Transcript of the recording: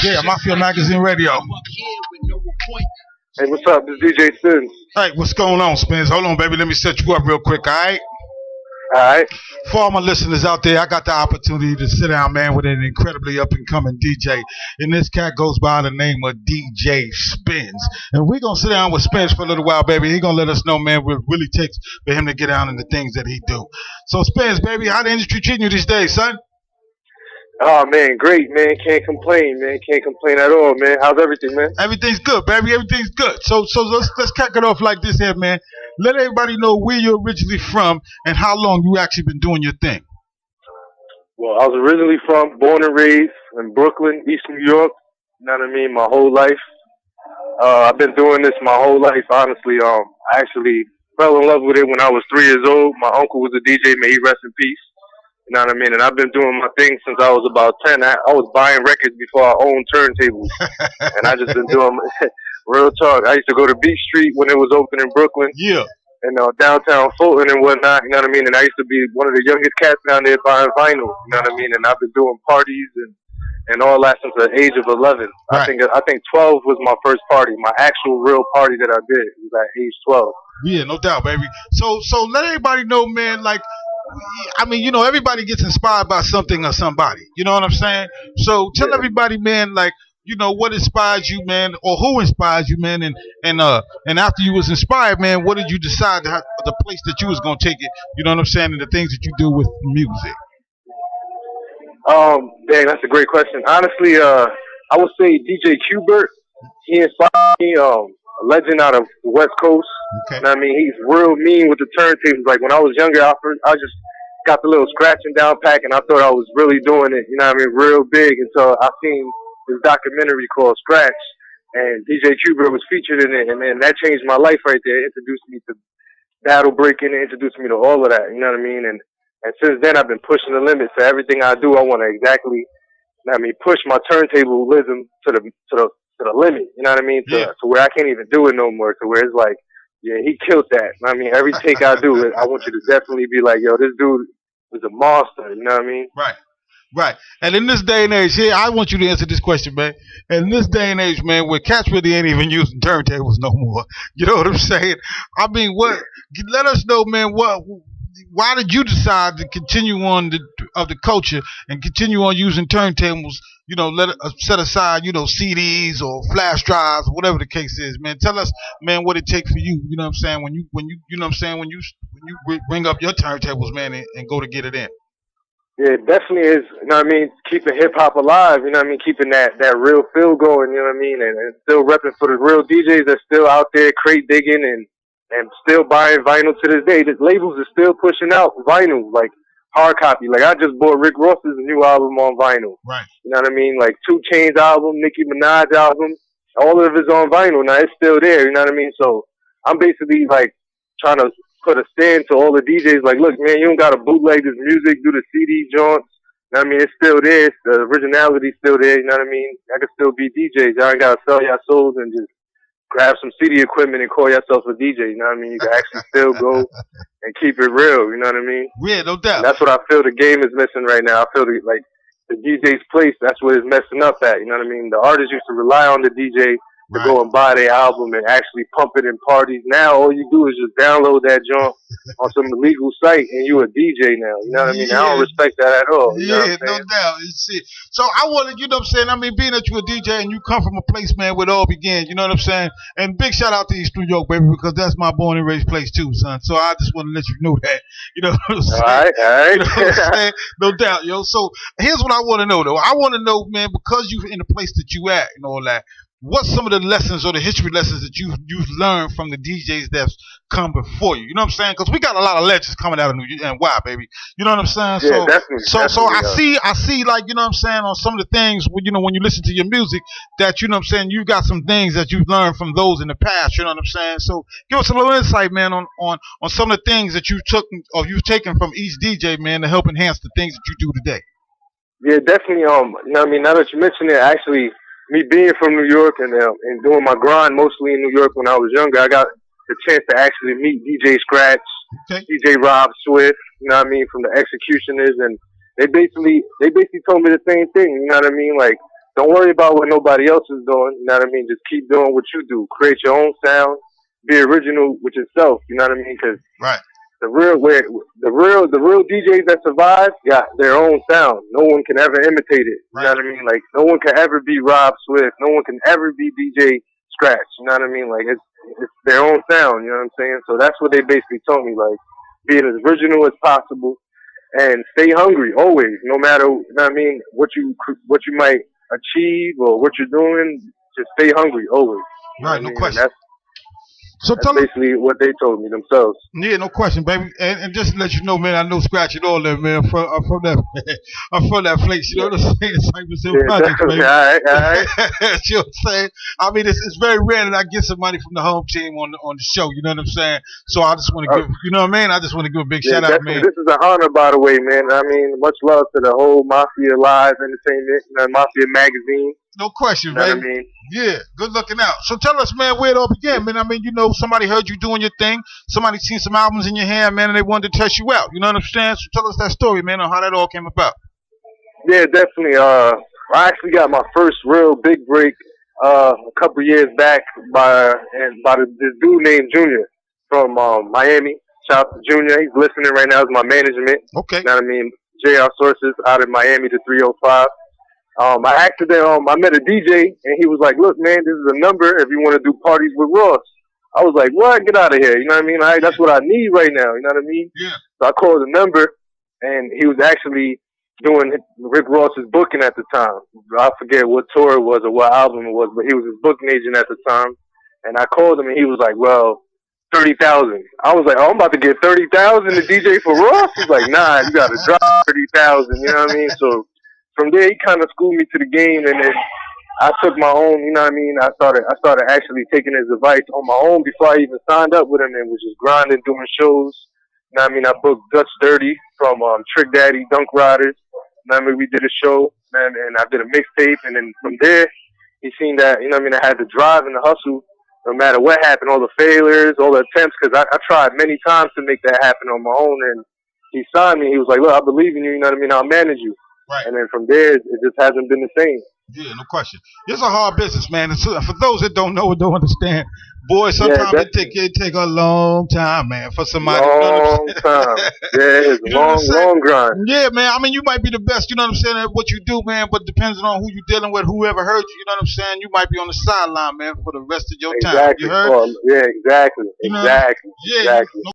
Yeah, Mafia Magazine Radio. Hey, what's up? This is DJ Spins. Hey, what's going on, Spence? Hold on, baby. Let me set you up real quick, all right? All right. For all my listeners out there, I got the opportunity to sit down, man, with an incredibly up-and-coming DJ. And this cat goes by the name of DJ Spins. And we're going to sit down with Spins for a little while, baby. He's going to let us know, man, what it really takes for him to get down in the things that he do. So, Spins, baby, how the industry treating you these days, son? Oh, man, great, man. Can't complain, man. Can't complain at all, man. How's everything, man? Everything's good, baby. Everything's good. So let's kick it off like this here, man. Let everybody know where you're originally from and how long you actually been doing your thing. Well, I was originally born and raised in Brooklyn, East New York. You know what I mean? My whole life. I've been doing this my whole life, honestly. I actually fell in love with it when I was 3 years old. My uncle was a DJ. May he rest in peace. You know what I mean? And I've been doing my thing since I was about 10. I was buying records before I owned turntables. And I just been doing real talk. I used to go to Beach Street when it was open in Brooklyn. Yeah. And downtown Fulton and whatnot, you know what I mean? And I used to be one of the youngest cats down there buying vinyl, you know what I mean? And I've been doing parties and all that since the age of 11. Right. I think 12 was my first party. My actual real party that I did was at age 12. Yeah, no doubt, baby. So let everybody know, man, like, I mean, you know, everybody gets inspired by something or somebody. You know what I'm saying? So tell everybody, man, like, you know, what inspired you, man, or who inspired you, man, and after you was inspired, man, what did you decide the place that you was gonna take it? You know what I'm saying? And the things that you do with music. Dang, that's a great question. Honestly, I would say DJ Qbert. He inspired me. A legend out of the West Coast. Okay. You know what I mean? He's real mean with the turntables. Like when I was younger, I just got the little scratching down pack, and I thought I was really doing it. You know what I mean? Real big until I seen this documentary called Scratch, and DJ Qbert was featured in it, and man, that changed my life right there. It introduced me to battle breaking, it introduced me to all of that. You know what I mean? And since then, I've been pushing the limits. So everything I do, I want to exactly, you know what I mean, push my turntablism to the limit. You know what I mean? To where I can't even do it no more. To where it's like, yeah, he killed that. I mean, every take I do, I want you to definitely be like, yo, this dude is a monster. You know what I mean? Right. Right. And in this day and age, here, I want you to answer this question, man. In this day and age, man, where cats really ain't even using turntables no more. You know what I'm saying? I mean, let us know, man, why did you decide to continue on the culture and continue on using turntables? You know, set aside, you know, CDs or flash drives or whatever the case is, man. Tell us, man, what it takes for you. You know what I'm saying? When you know what I'm saying, when you bring up your turntables, man, and go to get it in. Yeah, it definitely is, you know what I mean, keeping hip-hop alive, you know what I mean, keeping that real feel going, you know what I mean, and still repping for the real DJs that's still out there crate digging and still buying vinyl to this day. The labels are still pushing out vinyl, like hard copy. Like, I just bought Rick Ross's new album on vinyl. Right. You know what I mean? Like, 2 Chainz album, Nicki Minaj album, all of it's on vinyl. Now, it's still there, you know what I mean? So, I'm basically, like, trying to put a stand to all the DJs, like, look, man, you don't got to bootleg this music, do the CD joints. You know what I mean? It's still there. The originality's still there. You know what I mean? I can still be DJs. Y'all ain't got to sell your souls and just grab some CD equipment and call yourself a DJ. You know what I mean? You can actually still go and keep it real. You know what I mean? Yeah, no doubt. And that's what I feel the game is missing right now. I feel like the DJ's place, that's what it's messing up at. You know what I mean? The artists used to rely on the DJ to go and buy their album and actually pump it in parties. Now all you do is just download that joint on some illegal site and you a DJ now. You know what I mean? I don't respect that at all. You know what I'm no doubt. So I wanted, you know what I'm saying? I mean, being that you a DJ and you come from a place, man, where it all began, you know what I'm saying? And big shout out to East New York, baby, because that's my born and raised place too, son. So I just want to let you know that. You know what I'm saying? All right. You know what I'm saying? No doubt, yo. So here's what I want to know, though. I want to know, man, because you're in the place that you at and all that, what's some of the lessons or the history lessons that you've learned from the DJs that's come before you? You know what I'm saying? Because we got a lot of legends coming out of NY, baby. You know what I'm saying? Yeah, definitely. So I see, like, you know what I'm saying, on some of the things, when you listen to your music, that, you know what I'm saying, you got some things that you've learned from those in the past. You know what I'm saying? So give us a little insight, man, on some of the things that you took or you've taken from each DJ, man, to help enhance the things that you do today. Yeah, definitely. You know what I mean? Now that you mention it, actually, me being from New York and doing my grind mostly in New York when I was younger, I got the chance to actually meet DJ Scratch, DJ Rob Swift, you know what I mean, from the Executioners, and they basically told me the same thing, you know what I mean? Like, don't worry about what nobody else is doing. You know what I mean? Just keep doing what you do. Create your own sound. Be original with yourself. You know what I mean? Because Right. the real DJs that survive got their own sound. No one can ever imitate it. You know Right. what I mean? Like no one can ever be Rob Swift. No one can ever be DJ Scratch. You know what I mean? Like it's their own sound. You know what I'm saying? So that's what they basically told me. Like be as original as possible and stay hungry always, no matter you know what I mean what you might achieve or what you're doing. Just stay hungry always. You know what Right. I No mean? And question. that's So that's tell us. basically what they told me themselves. Yeah, no question, baby. And just to let you know, man, I know Scratch and all that, man. I'm from that, I'm from that place. You know what I'm saying? Cypress Hill Yeah, Projects, definitely. baby. All right, all right. You know what I'm saying? I mean, it's very rare that I get somebody from the home team on the show. You know what I'm saying? So I just want to give, you know what I mean? I just want to give a big Yeah, shout out, definitely. man. This is an honor, by the way, man. I mean, much love to the whole Mafia Live Entertainment, Mafia Magazine. No question, You know what I baby. mean? Yeah, good looking out. So tell us, man, where it all began, man. I mean, you know, somebody heard you doing your thing. Somebody seen some albums in your hand, man, and they wanted to test you out. You know what I'm saying? So tell us that story, man, on how that all came about. Yeah, definitely. I actually got my first real big break a couple years back by this dude named Junior from Miami. Shout out to Junior. He's listening right now. He's my management. Okay. You know what I mean? JR Sources out in Miami to 305. I met a DJ and he was like, "Look, man, this is a number if you want to do parties with Ross." I was like, "What? Get out of here!" You know what I mean? That's what I need right now. You know what I mean? Yeah. So I called the number, and he was actually doing Rick Ross's booking at the time. I forget what tour it was or what album it was, but he was his booking agent at the time. And I called him, and he was like, "Well, 30,000." I was like, "Oh, I'm about to get 30,000 to DJ for Ross." He's like, "Nah, you got to drop 30,000." You know what I mean? So from there, he kind of schooled me to the game, and then I took my own. You know what I mean? I started actually taking his advice on my own before I even signed up with him, and was just grinding, doing shows. You know what I mean? I booked Dutch Dirty from Trick Daddy, Dunk Riders. You know what I mean? We did a show, man, and I did a mixtape, and then from there, he seen that, you know what I mean, I had the drive and the hustle, no matter what happened, all the failures, all the attempts, because I tried many times to make that happen on my own, and he signed me. He was like, "Look, I believe in you, you know what I mean? I'll manage you." Right. And then from there, it just hasn't been the same. Yeah, no question. It's a hard business, man. And so, for those that don't know or don't understand, boy, sometimes Yeah, it take a long time, man, for somebody. Long time. Yeah, it's You know what I'm saying? long grind. Yeah, man. I mean, you might be the best, you know what I'm saying, at what you do, man, but depending on who you're dealing with, whoever heard you, you know what I'm saying, you might be on the sideline, man, for the rest of your time. Exactly. You heard? Oh, yeah, exactly. You know, Exactly. yeah, Exactly.